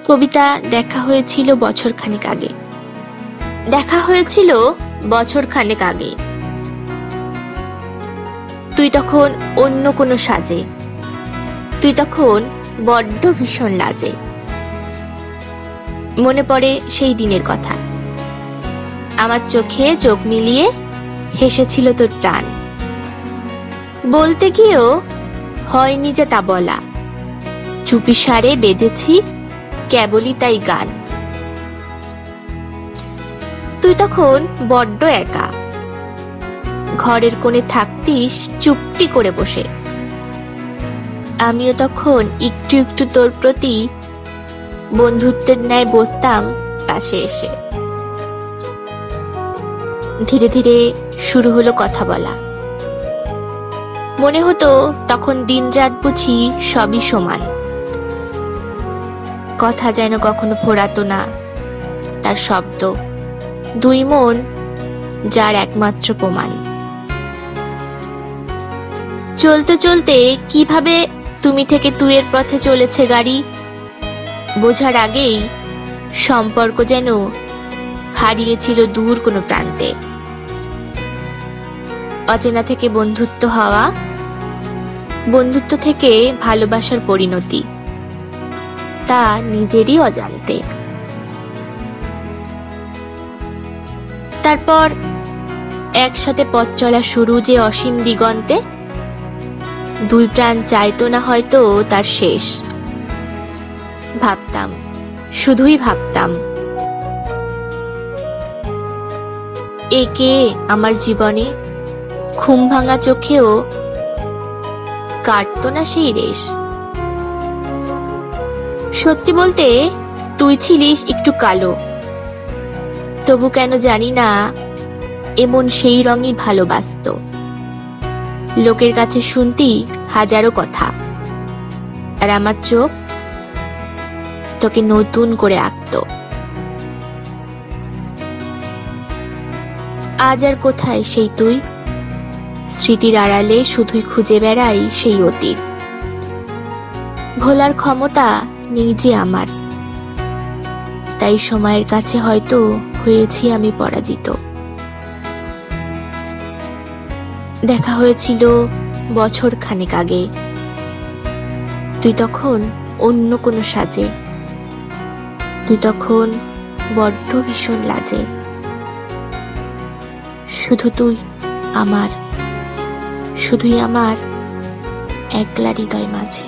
কবিতা দেখা হয়েছিল বছরখানেক আগে। তুই তখন অন্য কোনো সাজে, তুই তখন বড্ড ভীষণ লাজে। মনে পড়ে সেই দিনের কথা, আমার চোখে চোখ মিলিয়ে হেসেছিল তোর টান। বলতে গিয়েও হয়নি যে তা বলা, চুপি সারে বেঁধেছি কেবলই তাই গান। তুই তখন বড্ড একা, ঘরের কোণে থাকতিস চুপটি করে বসে। আমিও তখন একটু একটু তোর প্রতি বন্ধুত্বের ন্যায় বসতাম পাশে এসে। ধীরে ধীরে শুরু হলো কথা বলা। মনে হতো তখন দিন রাত বুঝি সবই সমান। কথা যেন কখনো ফোরাতো না, তার শব্দ দুই মন যার একমাত্র প্রমাণ। চলতে চলতে কিভাবে তুমি থেকে তুইয়ের পথে চলেছে গাড়ি, বোঝার আগেই সম্পর্ক যেন হারিয়েছিল দূর কোনো প্রান্তে। অচেনা থেকে বন্ধুত্ব হওয়া, বন্ধুত্ব থেকে ভালোবাসার পরিণতি, তা নিজেরই অজান্তে। তারপর একসাথে পথ চলা শুরু যে অসীম দিগন্তে, দুই প্রাণ চাইতো না হয়তো তার শেষ। ভাবতাম, শুধুই ভাবতাম, একে আমার জীবনে ঘুম ভাঙা চোখেও কাটতো না সেই রেশ। সত্যি বলতে তুই ছিলিস একটু কালো, তবু কেন জানি না এমন সেই রঙই ভালোবাসত। লোকের কাছে শুনতি হাজারো কথা, আর আমার চোখ তোকে নতুন করে আঁকত। আজ আর কোথায় সেই তুই, স্মৃতির আড়ালে শুধুই খুঁজে বেড়াই সেই অতীত। ভোলার ক্ষমতা নেই যে আমার, তাই সময়ের কাছে হয়তো হয়েছি আমি পরাজিত। দেখা হয়েছিল বছর খানেক আগে, তুই তখন অন্য কোনো সাজে, তুই তখন বড্ড ভীষণ লাজে। শুধু তুই আমার, শুধুই আমার একলা হৃদয় মাঝে।